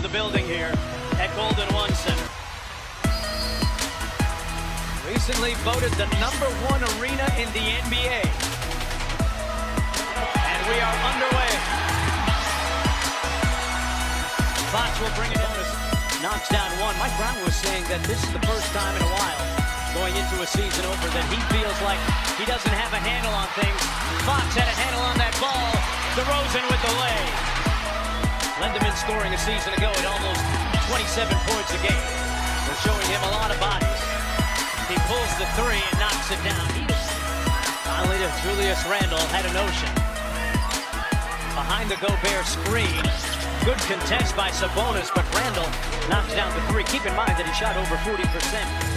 the building here at Golden One Center. Recently voted the #1 arena in the NBA. And we are underway. Fox will bring it in. Knocks down one. Mike Brown was saying that this is the first time in a while going into a season over that he feels like he doesn't have a handle on things. Fox had a handle on that ball. DeRozan with the lay. Lindemann scoring a season ago at almost 27 points a game. They're showing him a lot of bodies. He pulls the three and knocks it down. Finally to Julius Randle, had a notion. Behind the Gobert screen. Good contest by Sabonis, but Randle knocks down the three. Keep in mind that he shot over 40%.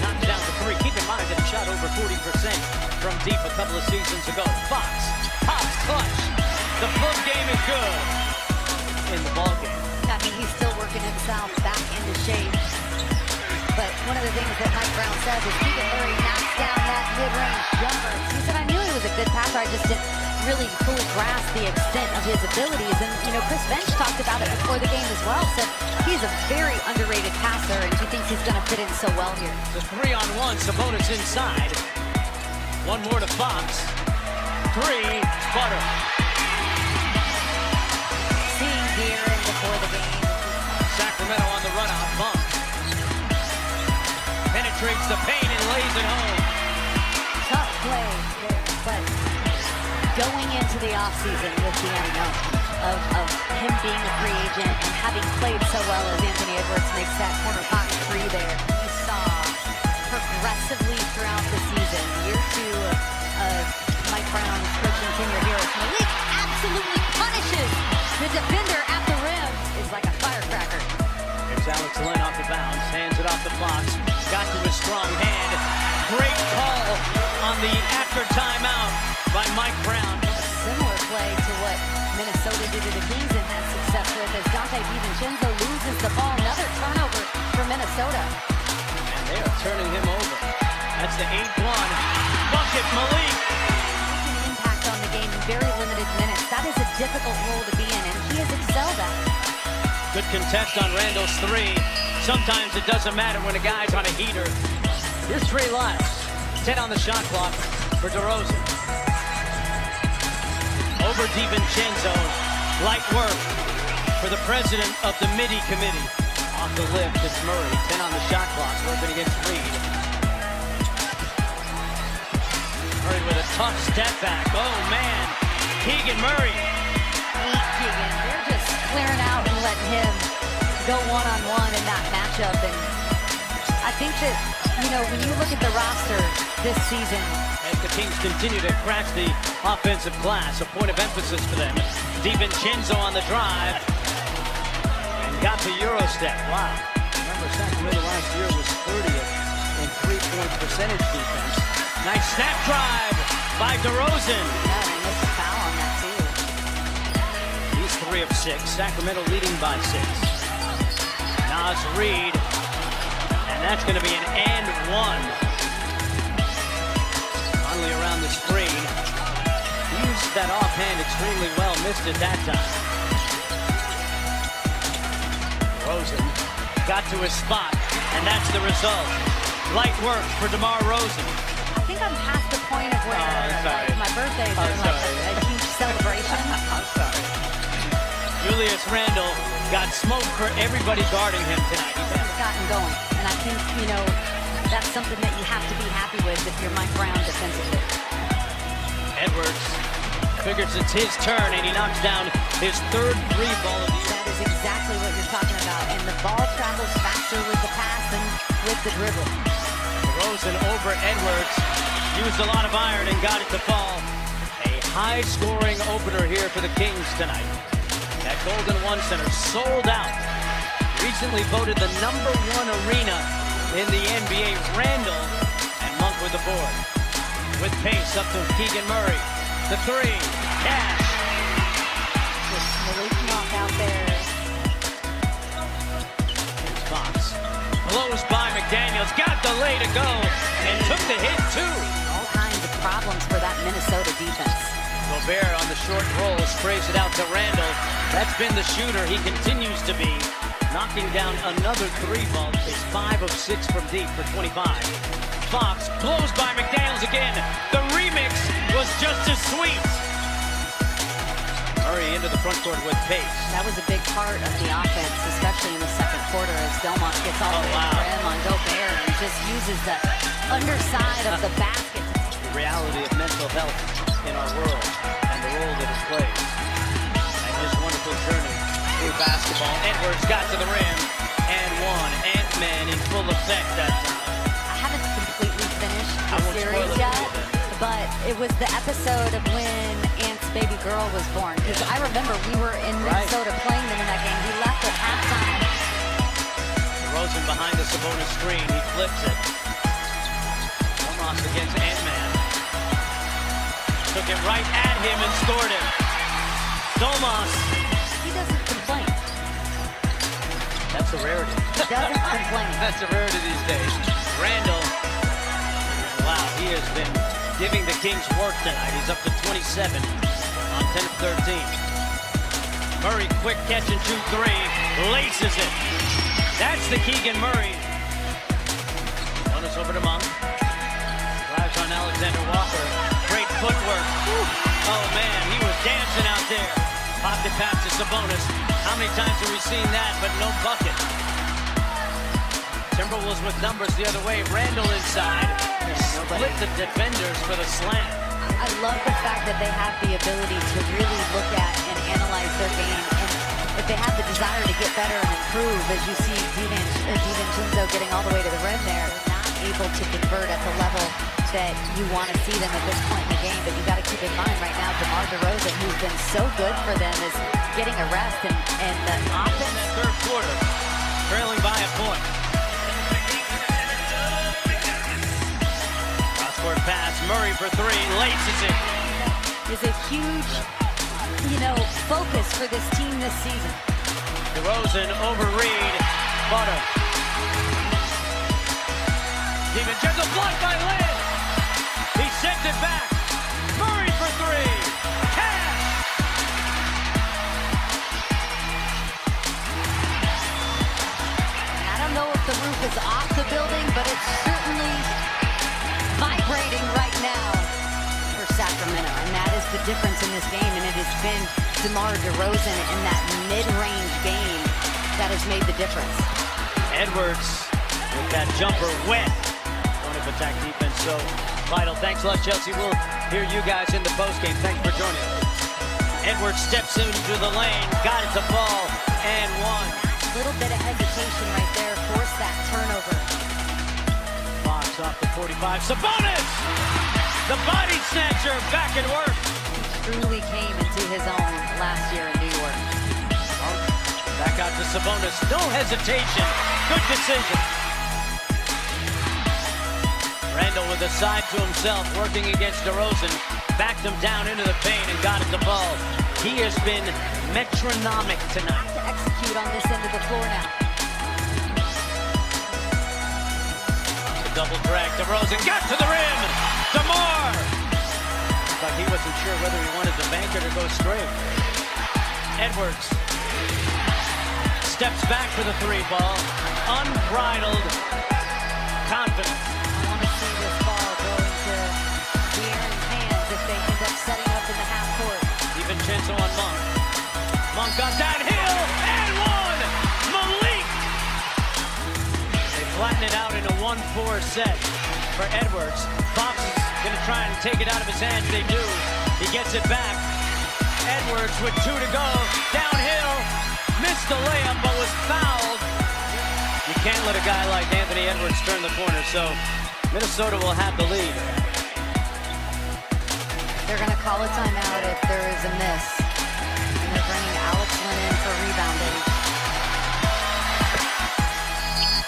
Knocks down the three. Keep in mind that he shot over 40% from deep a couple of seasons ago. Fox, pops, clutch. The full game is good in the ball game. I mean, he's still working himself back into shape. But one of the things that Mike Brown says is Keegan Murray knocks down that mid-range jumper. He said, I knew he was a good passer. I just didn't really fully grasp the extent of his abilities. And, you know, Chris Bench talked about it before the game as well. Said he's a very underrated passer, and he thinks he's going to fit in so well here. The 3-on-1, Sabonis inside. One more to Fox. Three, butter. Seeing De'Aaron before the game. Sacramento on the run-out, bump. Penetrates the paint and lays it home. Tough play there, but going into the offseason with the unknown of him being a free agent and having played so well as Anthony Edwards makes that corner pocket three there, we saw progressively throughout the season, year two of Mike Brown's coaching tenure here, Malik absolutely punishes the defender at the rim. Is like a firecracker. Here's Alex Len off the bounce, hands it off the Fox. Got to his strong hand. Great call on the after timeout by Mike Brown. Similar play to what Minnesota did to the Kings and had success with as Dante DiVincenzo loses the ball. Another turnover for Minnesota. And they are turning him over. That's the 8-1. Bucket Malik. Making an impact on the game in very limited minutes. That is a difficult role to be in, and he has excelled at it. Good contest on Randle's three. Sometimes it doesn't matter when a guy's on a heater. Here's 3 left. 10 on the shot clock for DeRozan. Over DiVincenzo. Light work for the president of the MIDI committee. Off the lift, it's Murray. 10 on the shot clock, working against Reed. Murray with a tough step back. Oh, man. Keegan Murray. Keegan, they're just clearing out and letting him go one-on-one in that matchup. And I think that, you know, when you look at the roster this season, as the Kings continue to crash the offensive glass, a point of emphasis for them. DiVincenzo on the drive and got the Euro step. Wow. Remember, Sacramento last year was 30th in 3-point percentage defense. Nice snap drive by DeRozan. yeah, they missed a foul on that too. He's 3 of 6. Sacramento leading by 6. Naz Reid. And that's going to be an and one. Finally around the screen. Used that offhand extremely well. Missed it that time. Rosen got to his spot. And that's the result. Light work for DeMar Rosen. I think I'm past the point of where like, my birthday is like a huge celebration. I'm sorry. Julius Randle got smoke for everybody guarding him tonight. He's gotten going. And I think, you know, that's something that you have to be happy with if you're Mike Brown defensively. Edwards figures it's his turn, and he knocks down his 3rd 3-ball of the year. That is exactly what you're talking about. And the ball travels faster with the pass than with the dribble. Rosen over Edwards. Used a lot of iron and got it to fall. A high-scoring opener here for the Kings tonight. That Golden One Center sold out. Recently voted the #1 arena in the NBA. Randle and Monk with the board. With pace up to Keegan Murray. The 3. Cash. Just Malik knock out there. Here's Fox. Blows by McDaniels. Got the lay to go. And took the hit, too. All kinds of problems for that Minnesota defense. Gobert on the short roll sprays it out to Randle. That's been the shooter he continues to be. knocking down another three ball. It's 5 of 6 from deep for 25. Fox blows by McDaniels again. The remix was just as sweet. Murray into the front court with pace. That was a big part of the offense, especially in the second quarter, as Domas gets all the way to the rim on Gobert and just uses the underside of the basket. The reality of mental health in our world and the role that it plays. And his wonderful journey through basketball. Edwards got to the rim and one. Ant-Man in full effect that time. I haven't completely finished the series yet, but it was the episode of when Ant's baby girl was born. Because I remember we were in Minnesota playing them in that game. He left at halftime. DeRozan behind the Sabonis screen. He flips it. Domas against Ant-Man. Took it right at him and scored it. Domas. He doesn't complain. That's a rarity. He doesn't complain. That's a rarity these days. Randall. Wow, he has been giving the Kings work tonight. He's up to 27 on 10 of 13. Murray, quick catch and shoot three. Laces it. That's the Keegan Murray. Bonus over to Monk. Drives on Alexander Walker. Great footwork. Oh, man, he was dancing out there. Popped it past to Sabonis. How many times have we seen that, but no bucket? Timberwolves with numbers the other way. Randall inside. Split the defenders for the slam. I love the fact that they have the ability to really look at and analyze their game. And if they have the desire to get better and improve, as you see DiVincenzo getting all the way to the rim there, not able to convert at the level that you want to see them at this point in the game. But you got to keep in mind right now, DeMar DeRozan, who's been so good for them, is getting a rest. And the offense. Third quarter, trailing by a point. Cross-court pass, Murray for three, laces it. Is a huge, focus for this team this season. DeRozan over Reed, Butter. DiVincenzo blocked by Lynn. He sent it back. Murray for three. Cash. I don't know if the roof is off the building, but it's certainly vibrating right now for Sacramento. And that is the difference in this game. And it has been DeMar DeRozan in that mid-range game that has made the difference. Edwards with that jumper wet. Point of attack defense so vital. Thanks a lot, Chelsea. We'll hear you guys in the postgame. Thanks for joining us. Edwards steps into the lane, got it to fall, and one. A little bit of hesitation right there, forced that turnover. Fox off the 45. Sabonis! The body snatcher back at work. He truly came into his own last year in New York. Back out to Sabonis. No hesitation. Good decision. Randall with a side to himself, working against DeRozan. Backed him down into the paint and got it the ball. He has been metronomic tonight. To execute on this end of the floor now. The double drag. DeRozan got to the rim. DeMar. Looks like he wasn't sure whether he wanted to bank it or go straight. Edwards steps back for the three ball. Unbridled confidence. I want to see this ball go into De'Aaron's hands if they end up setting up in the half court. DiVincenzo on Monk. Monk got downhill and one. Malik. They flatten it out in a 1-4 set for Edwards. Fox is going to try and take it out of his hands. They do. He gets it back. Edwards with 2 to go. Downhill. Missed the layup, but was fouled. You can't let a guy like Anthony Edwards turn the corner, so Minnesota will have the lead. They're going to call a timeout if there is a miss. And they're bringing Alex Lynn in for rebounding.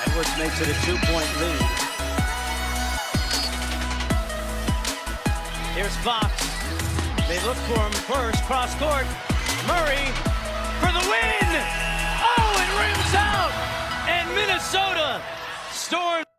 Edwards makes it a 2-point lead. Here's Fox. They look for him first, cross court. Murray for the win! Oh, it rims out! And Minnesota storms.